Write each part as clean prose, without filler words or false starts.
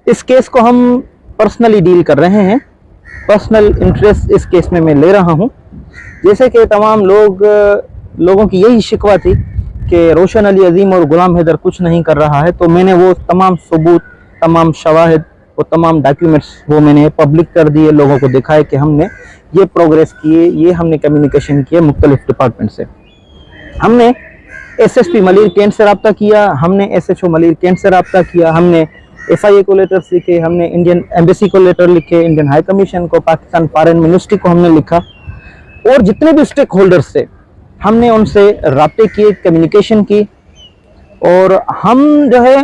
इस केस को हम पर्सनली डील कर रहे हैं, पर्सनल इंटरेस्ट इस केस में मैं ले रहा हूं। जैसे कि तमाम लोगों की यही शिकवा थी कि रोशन अली अजीम और गुलाम हैदर कुछ नहीं कर रहा है, तो मैंने वो तमाम सबूत, तमाम शवाहिद, वो तमाम डॉक्यूमेंट्स वो मैंने पब्लिक कर दिए, लोगों को दिखाए कि हमने ये प्रोग्रेस किए, ये हमने कम्युनिकेशन किए मुख्तलिफ डिपार्टमेंट से। हमने एसएसपी मलिर कैंट से रब्ता किया, हमने एसएचओ मलिर कैंट से रब्ता किया, हमने एफआईए को लेटर्स लिखे, हमने इंडियन एम्बेसी को लेटर लिखे, इंडियन हाई कमीशन को, पाकिस्तान फॉरेन मिनिस्ट्री को हमने लिखा, और जितने भी स्टेक होल्डर्स थे हमने उनसे रब्ते किए, कम्युनिकेशन की। और हम जो है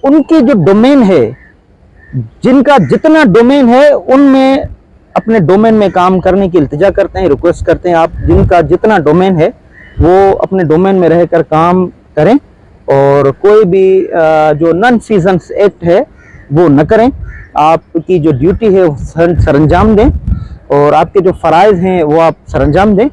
उनकी जो डोमेन है, जिनका जितना डोमेन है, उनमें अपने डोमेन में काम करने की इल्तिजा करते हैं, रिक्वेस्ट करते हैं आप जिनका जितना डोमेन है वो अपने डोमेन में रहकर काम करें और कोई भी जो नॉन सीजन्स एक्ट है वो न करें। आपकी जो ड्यूटी है वो सरंजाम दें और आपके जो फ़राइज़ हैं वो आप सरंजाम दें।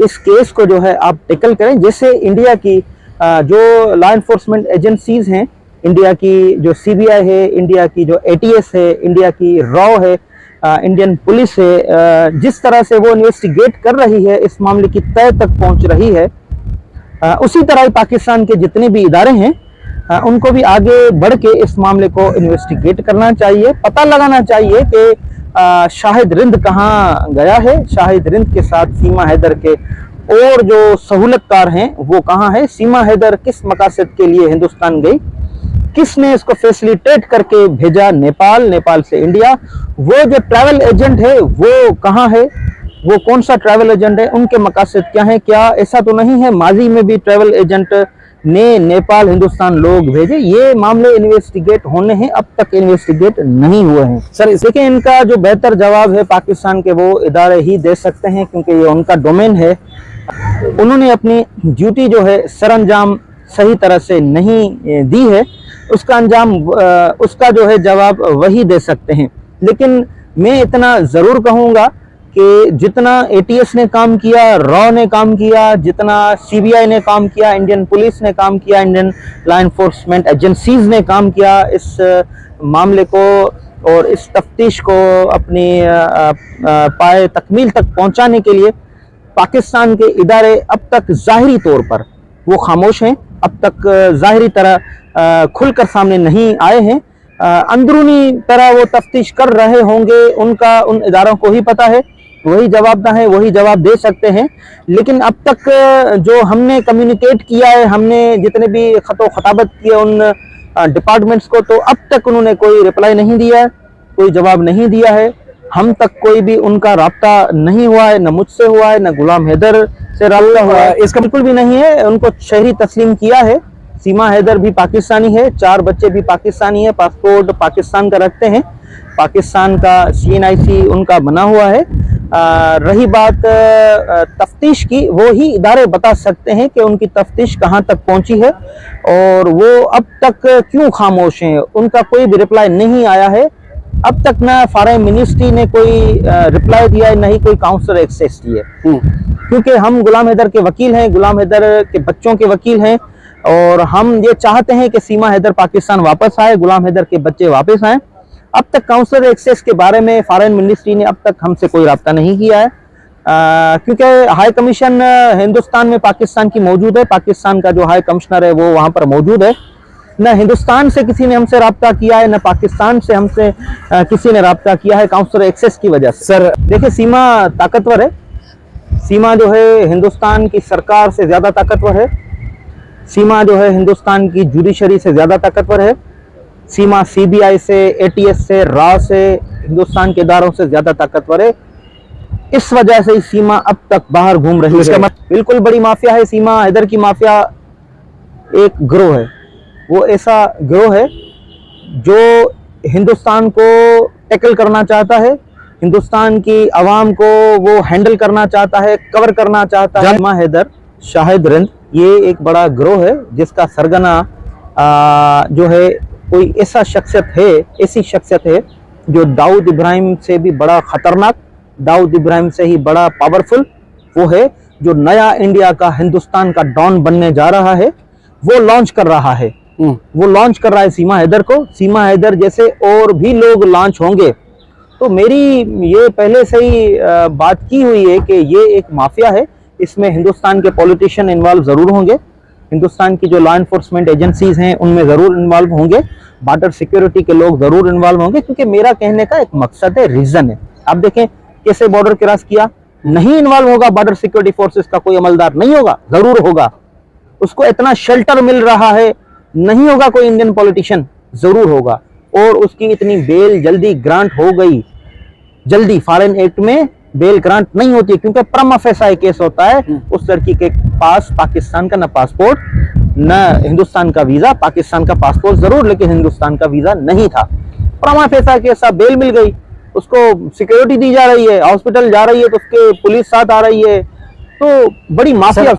इस केस को जो है आप टेकल करें। जैसे इंडिया की जो लॉ इन्फोर्समेंट एजेंसीज़ हैं, इंडिया की जो सीबीआई है, इंडिया की जो एटीएस है, इंडिया की रॉ है, इंडियन पुलिस है, जिस तरह से वो इन्वेस्टिगेट कर रही है, इस मामले की तह तक पहुंच रही है, उसी तरह पाकिस्तान के जितने भी इदारे हैं उनको भी आगे बढ़ के इस मामले को इन्वेस्टिगेट करना चाहिए। पता लगाना चाहिए कि शाहिद रिंद कहाँ गया है, शाहिद रिंद के साथ सीमा हैदर के और जो सहूलतकार हैं वो कहाँ है, सीमा हैदर किस मकसद के लिए हिंदुस्तान गई, किसने इसको फैसिलिटेट करके भेजा नेपाल, नेपाल से इंडिया, वो जो ट्रैवल एजेंट है वो कहाँ है, वो कौन सा ट्रैवल एजेंट है, उनके मकसद क्या है। क्या ऐसा तो नहीं है माजी में भी ट्रैवल एजेंट ने नेपाल हिंदुस्तान लोग भेजे? ये मामले इन्वेस्टिगेट होने हैं, अब तक इन्वेस्टिगेट नहीं हुए हैं सर। देखिए, इनका जो बेहतर जवाब है पाकिस्तान के वो इदारे ही दे सकते हैं, क्योंकि ये उनका डोमेन है। उन्होंने अपनी ड्यूटी जो है सरंजाम सही तरह से नहीं दी है, उसका अंजाम, उसका जो है जवाब वही दे सकते हैं। लेकिन मैं इतना ज़रूर कहूँगा कि जितना एटीएस ने काम किया, रॉ ने काम किया, जितना सीबीआई ने काम किया, इंडियन पुलिस ने काम किया, इंडियन लॉ इन्फोर्समेंट एजेंसीज ने काम किया, इस मामले को और इस तफ्तीश को अपनी पाए तकमील तक पहुंचाने के लिए पाकिस्तान के इदारे अब तक ज़ाहिरी तौर पर वो खामोश हैं, अब तक ज़ाहिरी तरह खुलकर सामने नहीं आए हैं। अंदरूनी तरह वो तफ्तीश कर रहे होंगे, उनका उन इदारों को ही पता है, वही जवाबदा है, वही जवाब दे सकते हैं। लेकिन अब तक जो हमने कम्युनिकेट किया है, हमने जितने भी खतो खताबत किए उन डिपार्टमेंट्स को, तो अब तक उन्होंने कोई रिप्लाई नहीं दिया है, कोई जवाब नहीं दिया है। हम तक कोई भी उनका राब्ता नहीं हुआ है, न मुझसे हुआ है, न गुलाम हैदर से राब्ता हुआ है, इसका बिल्कुल भी नहीं है। उनको शहरी तस्लीम किया है। सीमा हैदर भी पाकिस्तानी है, 4 बच्चे भी पाकिस्तानी है, पासपोर्ट पाकिस्तान का रखते हैं, पाकिस्तान का CNIC उनका बना हुआ है। रही बात तफ्तीश की, वो ही इदारे बता सकते हैं कि उनकी तफ्तीश कहाँ तक पहुंची है और वो अब तक क्यों खामोश हैं। उनका कोई भी रिप्लाई नहीं आया है अब तक, ना फॉरेन मिनिस्ट्री ने कोई रिप्लाई दिया है, ना ही कोई काउंसलर एक्सेस दिए, क्योंकि हम गुलाम हैदर के वकील हैं, गुलाम हैदर के बच्चों के वकील हैं और हम ये चाहते हैं कि सीमा हैदर पाकिस्तान वापस आए, गुलाम हैदर के बच्चे वापस आए। अब तक काउंसलर एक्सेस के बारे में फॉरेन मिनिस्ट्री ने अब तक हमसे कोई रब्ता नहीं किया है, क्योंकि हाई कमीशन हिंदुस्तान में पाकिस्तान की मौजूद है, पाकिस्तान का जो हाई कमिश्नर है वो वहाँ पर मौजूद है। न हिंदुस्तान से किसी ने हमसे रब्ता किया है, न पाकिस्तान से हमसे किसी ने रब्ता किया है काउंसलर एक्सेस की वजह से। सर देखिए, सीमा ताकतवर है, सीमा जो है हिंदुस्तान की सरकार से ज़्यादा ताकतवर है, सीमा जो है हिंदुस्तान की जुडिशरी से ज़्यादा ताकतवर है, सीमा CBI से, ATS से, रॉ से, हिंदुस्तान के इदारों से ज़्यादा ताकतवर है। इस वजह से सीमा अब तक बाहर घूम रही है। बिल्कुल बड़ी माफिया है सीमा हैदर की। माफिया एक गिरोह है, वो ऐसा गिरोह है जो हिंदुस्तान को टैकल करना चाहता है, हिंदुस्तान की आवाम को वो हैंडल करना चाहता है, कवर करना चाहता है। सीमा हैदर, शाहिद रिंद, ये एक बड़ा गिरोह है जिसका सरगना जो है कोई ऐसा शख्सियत है, ऐसी शख्सियत है जो दाऊद इब्राहिम से भी बड़ा खतरनाक, दाऊद इब्राहिम से ही बड़ा पावरफुल वो है, जो नया इंडिया का, हिंदुस्तान का डॉन बनने जा रहा है, वो लॉन्च कर रहा है। वो लॉन्च कर रहा है सीमा हैदर को। सीमा हैदर जैसे और भी लोग लॉन्च होंगे। तो मेरी ये पहले से ही बात की हुई है कि ये एक माफिया है, इसमें हिंदुस्तान के पॉलिटिशियन इन्वॉल्व जरूर होंगे, हिंदुस्तान की जो लॉ एनफोर्समेंट एजेंसीज हैं उनमें जरूर इन्वॉल्व होंगे, बॉर्डर सिक्योरिटी के लोग जरूर इन्वॉल्व होंगे, क्योंकि मेरा कहने का एक मकसद है, रीजन है। आप देखें कैसे बॉर्डर क्रॉस किया, नहीं इन्वॉल्व होगा बॉर्डर सिक्योरिटी फोर्सेस का कोई अमलदार, नहीं होगा, जरूर होगा। उसको इतना शेल्टर मिल रहा है, नहीं होगा कोई इंडियन पॉलिटिशियन, जरूर होगा। और उसकी इतनी बेल जल्दी ग्रांट हो गई, जल्दी फॉरेन एक्ट में बेल ग्रांट नहीं होती है, क्योंकि प्रमा फेसा केस होता है। उस लड़की के पास पाकिस्तान का न पासपोर्ट न हिंदुस्तान का वीजा, पाकिस्तान का पासपोर्ट जरूर लेकिन हिंदुस्तान का वीजा नहीं था। प्रमा फेसा केस, बेल मिल गई, उसको सिक्योरिटी दी जा रही है, हॉस्पिटल जा रही है तो उसके पुलिस साथ आ रही है, तो बड़ी माफिया